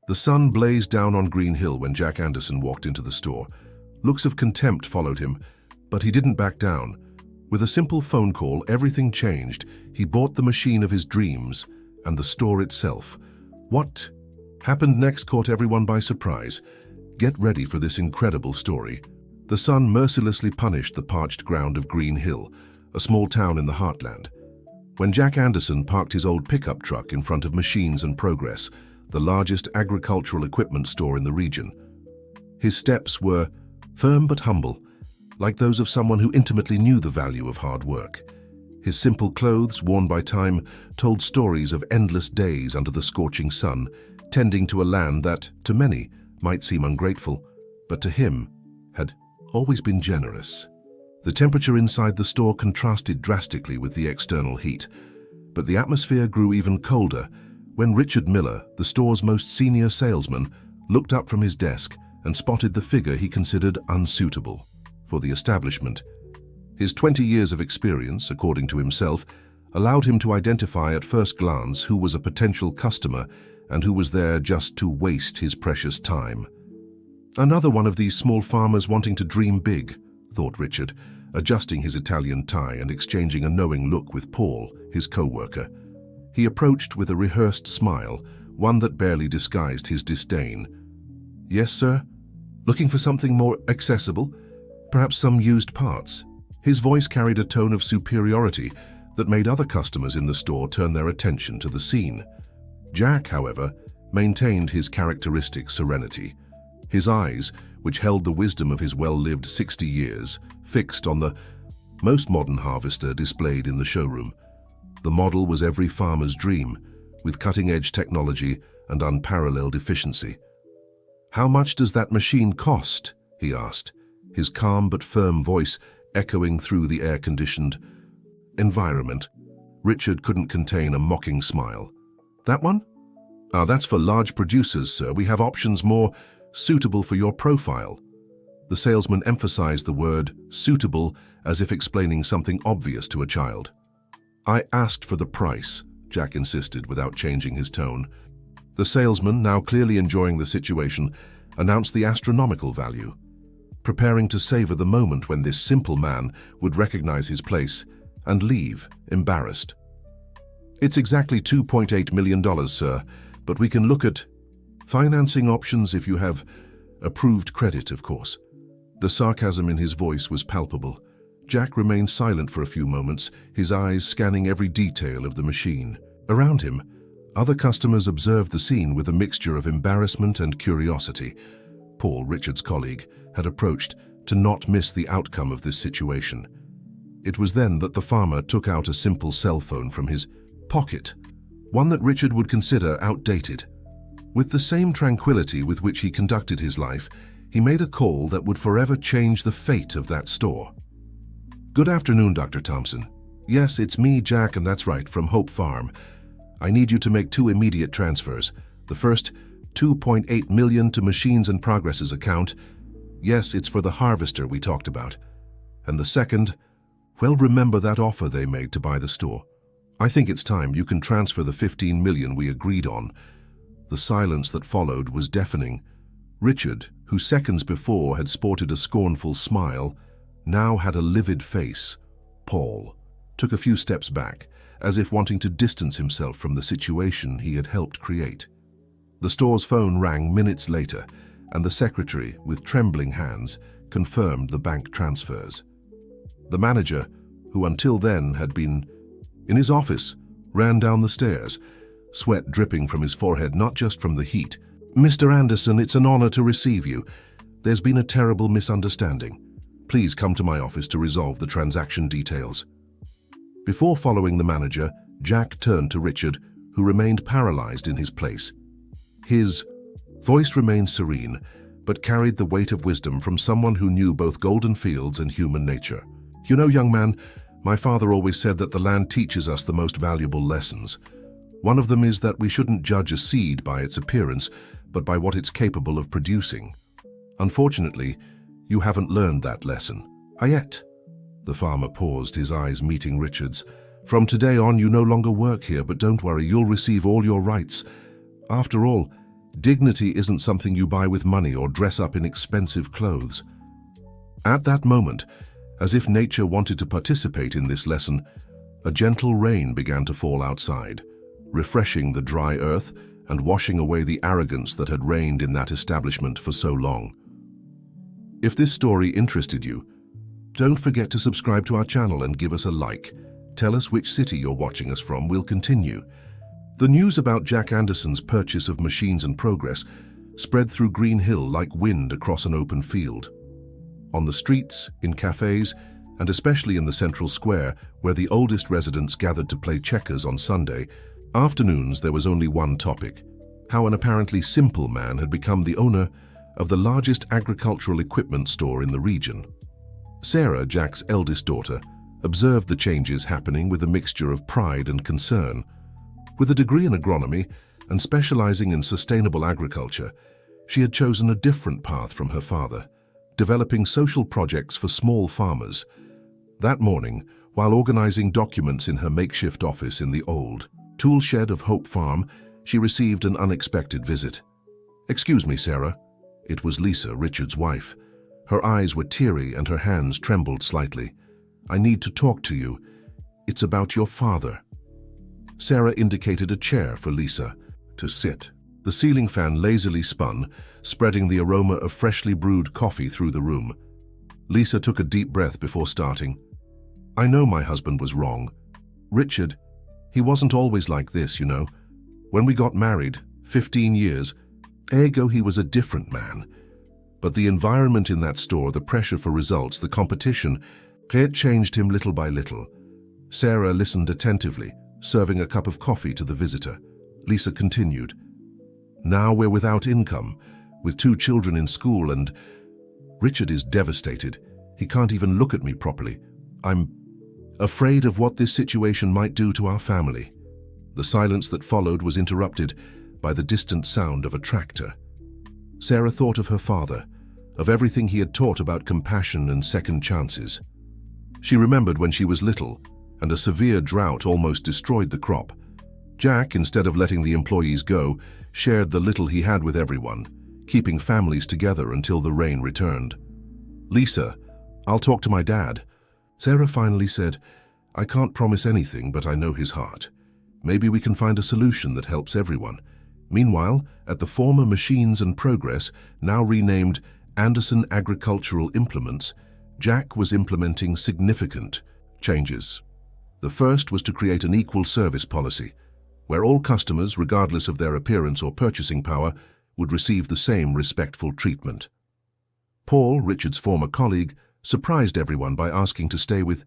The sun blazed down on Green Hill when Jack Anderson walked into the store. Looks of contempt followed him, but he didn't back down. With a simple phone call, everything changed. He bought the machine of his dreams and the store itself. What happened next caught everyone by surprise. Get ready for this incredible story. The sun mercilessly punished the parched ground of Green Hill, a small town in the heartland. When Jack Anderson parked his old pickup truck in front of Machines and Progress, the largest agricultural equipment store in the region, his steps were firm but humble, like those of someone who intimately knew the value of hard work. His simple clothes, worn by time, told stories of endless days under the scorching sun, tending to a land that, to many, might seem ungrateful, but to him had always been generous. The temperature inside the store contrasted drastically with the external heat, but the atmosphere grew even colder when Richard Miller, the store's most senior salesman, looked up from his desk and spotted the figure he considered unsuitable for the establishment. His 20 years of experience, according to himself, allowed him to identify at first glance who was a potential customer and who was there just to waste his precious time. Another one of these small farmers wanting to dream big, thought Richard, adjusting his Italian tie and exchanging a knowing look with Paul, his co-worker. He approached with a rehearsed smile, one that barely disguised his disdain. "Yes, sir? Looking for something more accessible? Perhaps some used parts?" His voice carried a tone of superiority that made other customers in the store turn their attention to the scene. Jack, however, maintained his characteristic serenity. His eyes, which held the wisdom of his well-lived 60 years, fixed on the most modern harvester displayed in the showroom. The model was every farmer's dream, with cutting-edge technology and unparalleled efficiency. "How much does that machine cost?" he asked, his calm but firm voice echoing through the air-conditioned environment. Richard couldn't contain a mocking smile. "That one? That's for large producers, sir. We have options more suitable for your profile." The salesman emphasized the word suitable as if explaining something obvious to a child. "I asked for the price," Jack insisted without changing his tone. The salesman, now clearly enjoying the situation, announced the astronomical value, preparing to savor the moment when this simple man would recognize his place and leave, embarrassed. "It's exactly $2.8 million, sir, but we can look at financing options if you have approved credit, of course." The sarcasm in his voice was palpable. Jack remained silent for a few moments, his eyes scanning every detail of the machine. Around him, other customers observed the scene with a mixture of embarrassment and curiosity. Paul, Richard's colleague, had approached to not miss the outcome of this situation. It was then that the farmer took out a simple cell phone from his pocket, one that Richard would consider outdated. With the same tranquility with which he conducted his life, he made a call that would forever change the fate of that store. "Good afternoon, Dr. Thompson. Yes, it's me, Jack, and that's right, from Hope Farm. I need you to make 2 immediate transfers. The first, $2.8 million to Machines and Progress's account. Yes, it's for the harvester we talked about. And the second, well, remember that offer they made to buy the store. I think it's time you can transfer the $15 million we agreed on." The silence that followed was deafening. Richard, who seconds before had sported a scornful smile, now had a livid face. Paul took a few steps back, as if wanting to distance himself from the situation he had helped create. The store's phone rang minutes later, and the secretary, with trembling hands, confirmed the bank transfers. The manager, who until then had been in his office, ran down the stairs, sweat dripping from his forehead not just from the heat. "Mr. Anderson, it's an honor to receive you. There's been a terrible misunderstanding. Please come to my office to resolve the transaction details." Before following the manager, Jack turned to Richard, who remained paralyzed in his place. His voice remained serene, but carried the weight of wisdom from someone who knew both golden fields and human nature. "You know, young man, my father always said that the land teaches us the most valuable lessons. One of them is that we shouldn't judge a seed by its appearance, but by what it's capable of producing. Unfortunately, you haven't learned that lesson. Yet." The farmer paused, his eyes meeting Richard's. "From today on, you no longer work here, but don't worry, you'll receive all your rights. After all, Dignity isn't something you buy with money or dress up in expensive clothes. At that moment, as if nature wanted to participate in this lesson, a gentle rain began to fall outside, refreshing the dry earth and washing away the arrogance that had reigned in that establishment for so long. If this story interested you, don't forget to subscribe to our channel and give us a like. Tell us which city you're watching us from. We'll continue. The news about Jack Anderson's purchase of Machines and Progress spread through Green Hill like wind across an open field. On the streets, in cafes, and especially in the central square, where the oldest residents gathered to play checkers on Sunday afternoons, there was only one topic: how an apparently simple man had become the owner of the largest agricultural equipment store in the region. Sarah, Jack's eldest daughter, observed the changes happening with a mixture of pride and concern. With a degree in agronomy and specializing in sustainable agriculture, she had chosen a different path from her father, developing social projects for small farmers. That morning, while organizing documents in her makeshift office in the old tool shed of Hope Farm, she received an unexpected visit. "Excuse me, Sarah." It was Lisa, Richard's wife. Her eyes were teary and her hands trembled slightly. "I need to talk to you. It's about your father." Sarah indicated a chair for Lisa to sit. The ceiling fan lazily spun, spreading the aroma of freshly brewed coffee through the room. Lisa took a deep breath before starting. "I know my husband was wrong. Richard, he wasn't always like this, you know. When we got married, 15 years ago, he was a different man. But the environment in that store, the pressure for results, the competition, it changed him little by little." Sarah listened attentively, serving a cup of coffee to the visitor. Lisa continued, "Now we're without income, with 2 children in school, and Richard is devastated. He can't even look at me properly. I'm afraid of what this situation might do to our family." The silence that followed was interrupted by the distant sound of a tractor. Sarah thought of her father, of everything he had taught about compassion and second chances. She remembered when she was little, and a severe drought almost destroyed the crop. Jack, instead of letting the employees go, shared the little he had with everyone, keeping families together until the rain returned. "Lisa, I'll talk to my dad." Sarah finally said, "I can't promise anything, but I know his heart. Maybe we can find a solution that helps everyone." Meanwhile, at the former Machines and Progress, now renamed Anderson Agricultural Implements, Jack was implementing significant changes. The first was to create an equal service policy, where all customers, regardless of their appearance or purchasing power, would receive the same respectful treatment. Paul, Richard's former colleague, surprised everyone by asking to stay with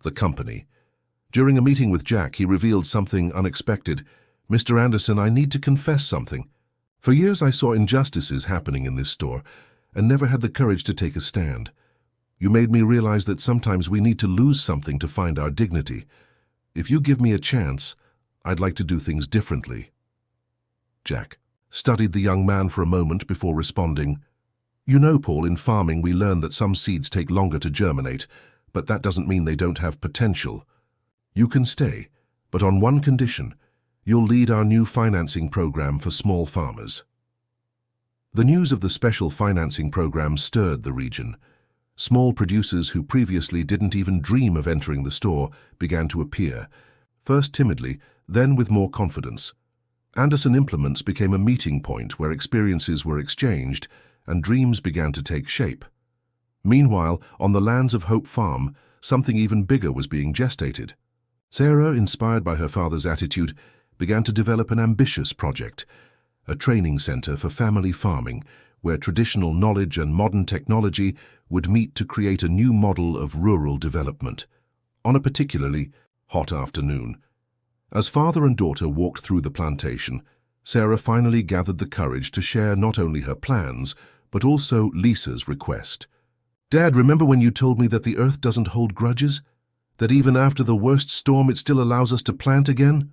the company. During a meeting with Jack, he revealed something unexpected. "Mr. Anderson, I need to confess something. For years I saw injustices happening in this store and never had the courage to take a stand. You made me realize that sometimes we need to lose something to find our dignity. If you give me a chance, I'd like to do things differently." Jack studied the young man for a moment before responding, "You know, Paul, in farming we learn that some seeds take longer to germinate, but that doesn't mean they don't have potential. You can stay, but on one condition: you'll lead our new financing program for small farmers." The news of the special financing program stirred the region. Small producers who previously didn't even dream of entering the store began to appear, first timidly, then with more confidence. Anderson Implements became a meeting point where experiences were exchanged and dreams began to take shape. Meanwhile, on the lands of Hope Farm, something even bigger was being gestated. Sarah, inspired by her father's attitude, began to develop an ambitious project, a training center for family farming, where traditional knowledge and modern technology would meet to create a new model of rural development. On a particularly hot afternoon, as father and daughter walked through the plantation, Sarah finally gathered the courage to share not only her plans, but also Lisa's request. "Dad, remember when you told me that the earth doesn't hold grudges? That even after the worst storm it still allows us to plant again?"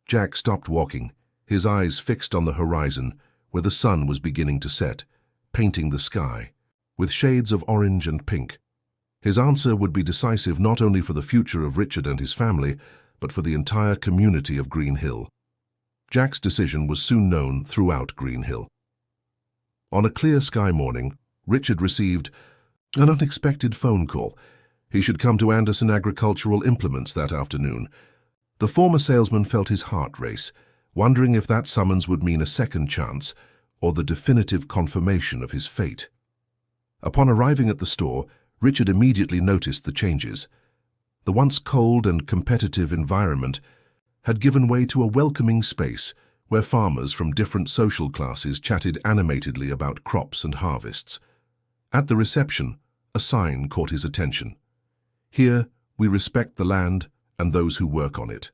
Jack stopped walking, his eyes fixed on the horizon, where the sun was beginning to set, painting the sky with shades of orange and pink. His answer would be decisive not only for the future of Richard and his family, but for the entire community of Green Hill. Jack's decision was soon known throughout Green Hill. On a clear sky morning, Richard received an unexpected phone call. He should come to Anderson Agricultural Implements that afternoon. The former salesman felt his heart race, wondering if that summons would mean a second chance or the definitive confirmation of his fate. Upon arriving at the store, Richard immediately noticed the changes. The once cold and competitive environment had given way to a welcoming space where farmers from different social classes chatted animatedly about crops and harvests. At the reception, a sign caught his attention. "Here, we respect the land and those who work on it."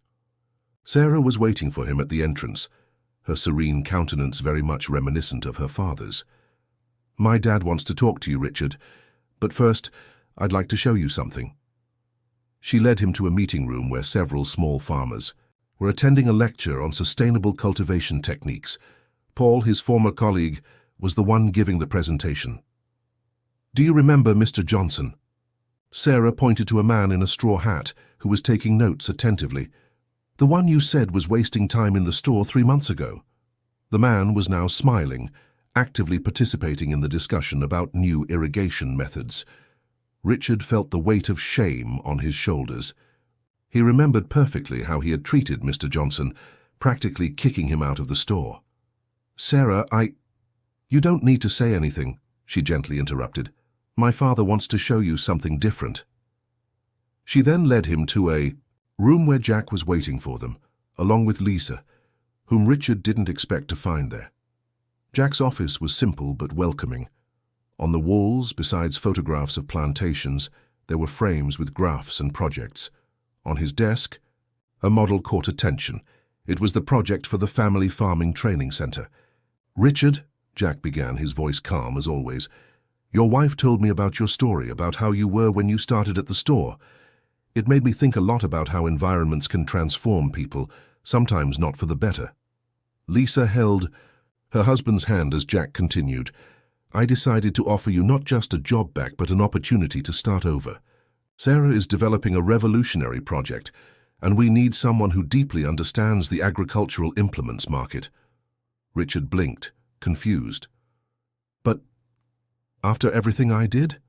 Sarah was waiting for him at the entrance, her serene countenance very much reminiscent of her father's. "My dad wants to talk to you, Richard, but first, I'd like to show you something." She led him to a meeting room where several small farmers were attending a lecture on sustainable cultivation techniques. Paul, his former colleague, was the one giving the presentation. "Do you remember Mr. Johnson?" Sarah pointed to a man in a straw hat who was taking notes attentively. "The one you said was wasting time in the store 3 months ago." The man was now smiling, actively participating in the discussion about new irrigation methods. Richard felt the weight of shame on his shoulders. He remembered perfectly how he had treated Mr. Johnson, practically kicking him out of the store. "Sarah, You don't need to say anything," she gently interrupted. "My father wants to show you something different." She then led him to a room where Jack was waiting for them, along with Lisa, whom Richard didn't expect to find there. Jack's office was simple but welcoming. On the walls, besides photographs of plantations, there were frames with graphs and projects. On his desk, a model caught attention. It was the project for the Family Farming Training Center. "Richard," Jack began, his voice calm as always, "your wife told me about your story, about how you were when you started at the store. It made me think a lot about how environments can transform people, sometimes not for the better." Lisa held her husband's hand as Jack continued. "I decided to offer you not just a job back, but an opportunity to start over. Sarah is developing a revolutionary project, and we need someone who deeply understands the agricultural implements market." Richard blinked, confused. "But after everything I did?"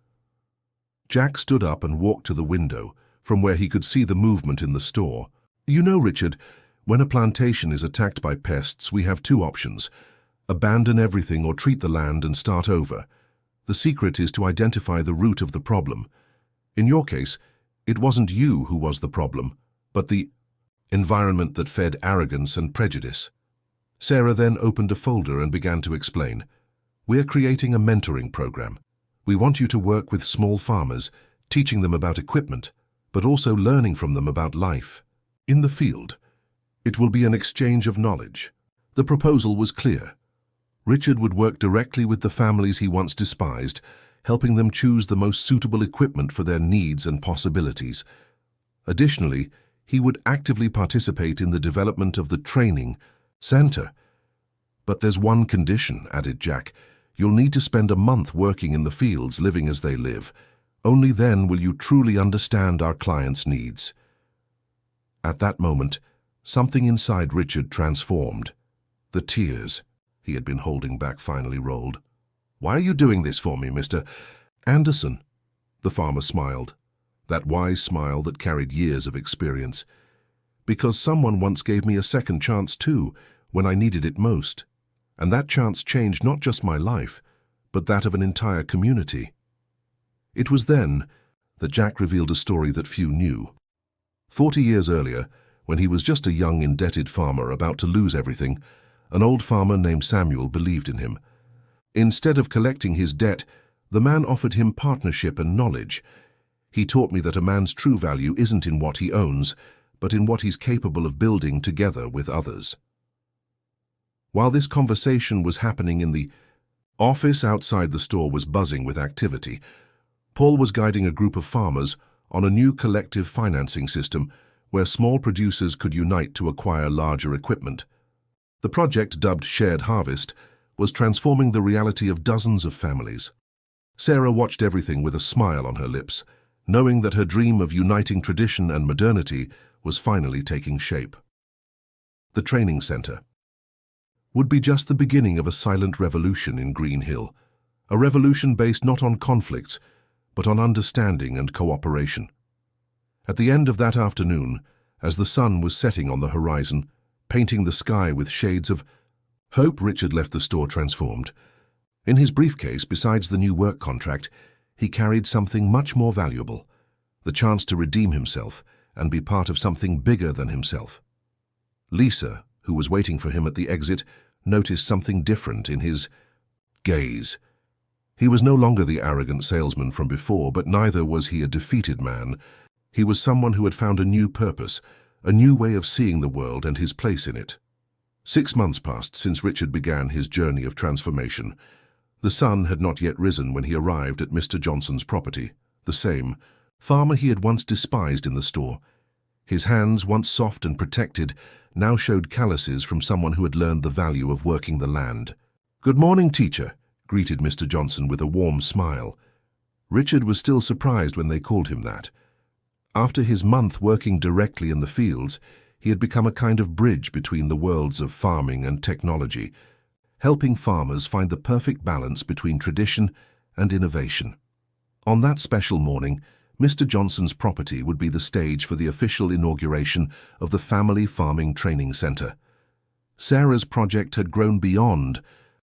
Jack stood up and walked to the window, from where he could see the movement in the store. "You know, Richard, when a plantation is attacked by pests, we have 2 options: abandon everything or treat the land and start over. The secret is to identify the root of the problem. In your case, it wasn't you who was the problem, but the environment that fed arrogance and prejudice." Sarah then opened a folder and began to explain. "We're creating a mentoring program. We want you to work with small farmers, teaching them about equipment, but also learning from them about life in the field. It will be an exchange of knowledge." The proposal was clear. Richard would work directly with the families he once despised, helping them choose the most suitable equipment for their needs and possibilities. Additionally, he would actively participate in the development of the training center. "But there's one condition," added Jack. "You'll need to spend a month working in the fields, living as they live. Only then will you truly understand our clients' needs." At that moment, something inside Richard transformed. The tears he had been holding back finally rolled. "Why are you doing this for me, Mr. Anderson?" The farmer smiled, that wise smile that carried years of experience. "Because someone once gave me a second chance too, when I needed it most. And that chance changed not just my life, but that of an entire community." It was then that Jack revealed a story that few knew. 40 years earlier, when he was just a young, indebted farmer about to lose everything, an old farmer named Samuel believed in him. Instead of collecting his debt, the man offered him partnership and knowledge. "He taught me that a man's true value isn't in what he owns, but in what he's capable of building together with others." While this conversation was happening in the office outside the store was buzzing with activity. Paul was guiding a group of farmers on a new collective financing system where small producers could unite to acquire larger equipment. The project, dubbed Shared Harvest, was transforming the reality of dozens of families. Sarah watched everything with a smile on her lips, knowing that her dream of uniting tradition and modernity was finally taking shape. The training center. would be just the beginning of a silent revolution in Green Hill, a revolution based not on conflicts, but on understanding and cooperation. At the end of that afternoon, as the sun was setting on the horizon, painting the sky with shades of hope, Richard left the store transformed. In his briefcase, besides the new work contract, he carried something much more valuable, the chance to redeem himself and be part of something bigger than himself. Lisa, who was waiting for him at the exit, noticed something different in his gaze. He was no longer the arrogant salesman from before, but neither was he a defeated man. He was someone who had found a new purpose, a new way of seeing the world and his place in it. 6 months passed since Richard began his journey of transformation. The sun had not yet risen when he arrived at Mr. Johnson's property, the same farmer he had once despised in the store. His hands, once soft and protected, now showed calluses from someone who had learned the value of working the land. "Good morning, teacher," greeted Mr. Johnson with a warm smile. Richard was still surprised when they called him that. After his month working directly in the fields, he had become a kind of bridge between the worlds of farming and technology, helping farmers find the perfect balance between tradition and innovation. On that special morning, Mr. Johnson's property would be the stage for the official inauguration of the Family Farming Training Center. Sarah's project had grown beyond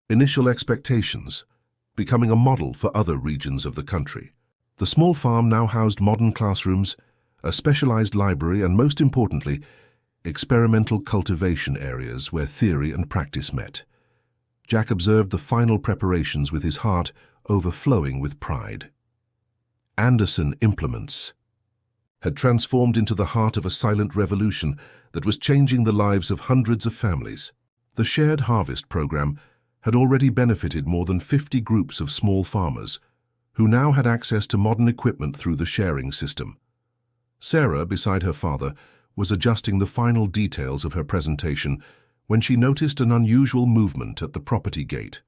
initial expectations, becoming a model for other regions of the country. The small farm now housed modern classrooms, a specialized library, and most importantly, experimental cultivation areas where theory and practice met. Jack observed the final preparations with his heart overflowing with pride. Anderson Implements had transformed into the heart of a silent revolution that was changing the lives of hundreds of families. The Shared Harvest program had already benefited more than 50 groups of small farmers, who now had access to modern equipment through the sharing system. Sarah, beside her father, was adjusting the final details of her presentation when she noticed an unusual movement at the property gate.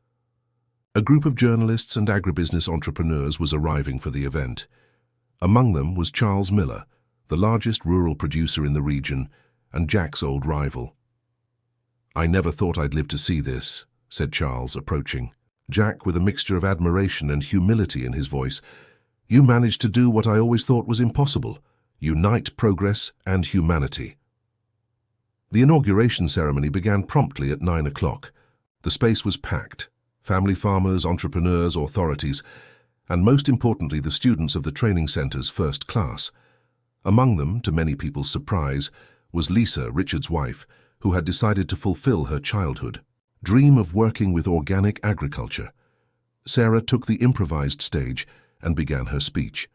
A group of journalists and agribusiness entrepreneurs was arriving for the event. Among them was Charles Miller, the largest rural producer in the region, and Jack's old rival. "I never thought I'd live to see this," said Charles, approaching. Jack, with a mixture of admiration and humility in his voice, "You managed to do what I always thought was impossible: unite progress and humanity." The inauguration ceremony began promptly at 9 o'clock. The space was packed. Family farmers, entrepreneurs, authorities, and most importantly, the students of the training center's first class. Among them, to many people's surprise, was Lisa, Richard's wife, who had decided to fulfill her childhood dream of working with organic agriculture. Sarah took the improvised stage and began her speech.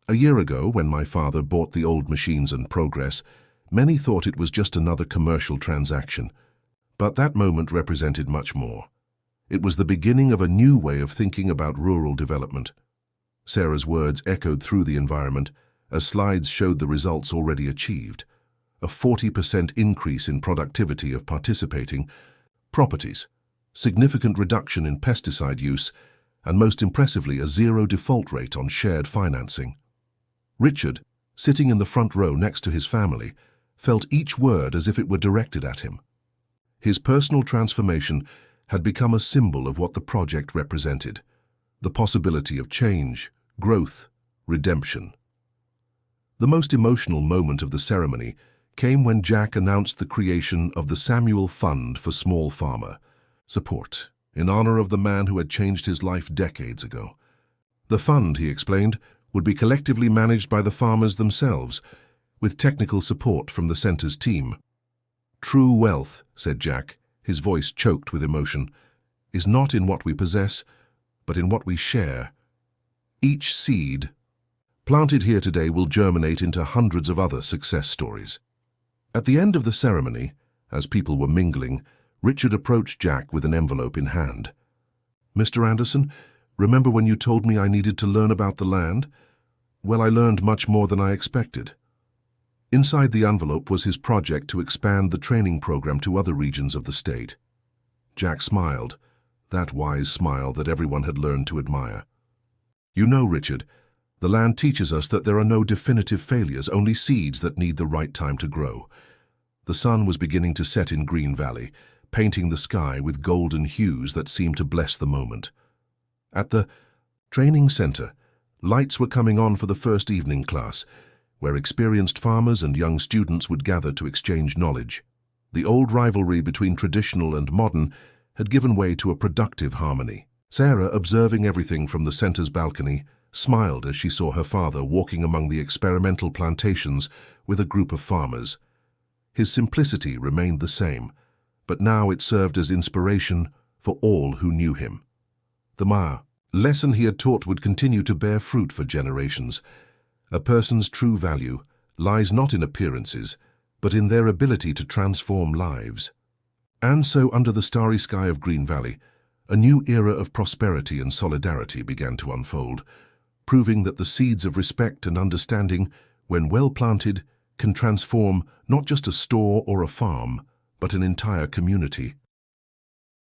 "A year ago, when my father bought the old machines and progress, many thought it was just another commercial transaction. But that moment represented much more. It was the beginning of a new way of thinking about rural development." Sarah's words echoed through the environment as slides showed the results already achieved: a 40% increase in productivity of participating properties, significant reduction in pesticide use, and most impressively, a zero default rate on shared financing. Richard, sitting in the front row next to his family, felt each word as if it were directed at him. His personal transformation had become a symbol of what the project represented: the possibility of change, growth, redemption. The most emotional moment of the ceremony came when Jack announced the creation of the Samuel Fund for Small Farmer Support, in honor of the man who had changed his life decades ago. The fund, he explained, would be collectively managed by the farmers themselves, with technical support from the center's team. "True wealth," said Jack, his voice choked with emotion, "is not in what we possess, but in what we share. Each seed planted here today will germinate into hundreds of other success stories." At the end of the ceremony, as people were mingling, Richard approached Jack with an envelope in hand. "Mr. Anderson, remember when you told me I needed to learn about the land? Well, I learned much more than I expected." Inside the envelope was his project to expand the training program to other regions of the state. Jack smiled, that wise smile that everyone had learned to admire. "You know, Richard, the land teaches us that there are no definitive failures, only seeds that need the right time to grow." The sun was beginning to set in Green Valley, painting the sky with golden hues that seemed to bless the moment. At the training center, lights were coming on for the first evening class, where experienced farmers and young students would gather to exchange knowledge. The old rivalry between traditional and modern had given way to a productive harmony. Sarah, observing everything from the center's balcony, smiled as she saw her father walking among the experimental plantations with a group of farmers. His simplicity remained the same, but now it served as inspiration for all who knew him. The lesson he had taught would continue to bear fruit for generations. A person's true value lies not in appearances, but in their ability to transform lives. And so, under the starry sky of Green Valley, a new era of prosperity and solidarity began to unfold, proving that the seeds of respect and understanding, when well planted, can transform not just a store or a farm, but an entire community.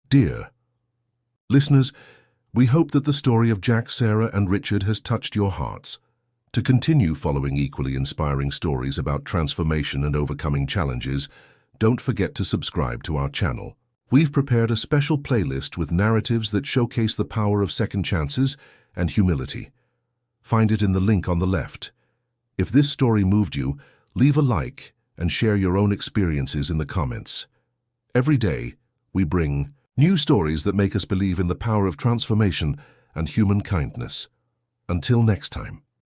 Dear listeners, we hope that the story of Jack, Sarah, and Richard has touched your hearts. To continue following equally inspiring stories about transformation and overcoming challenges, don't forget to subscribe to our channel. We've prepared a special playlist with narratives that showcase the power of second chances and humility. Find it in the link on the left. If this story moved you, leave a like and share your own experiences in the comments. Every day, we bring new stories that make us believe in the power of transformation and human kindness. Until next time.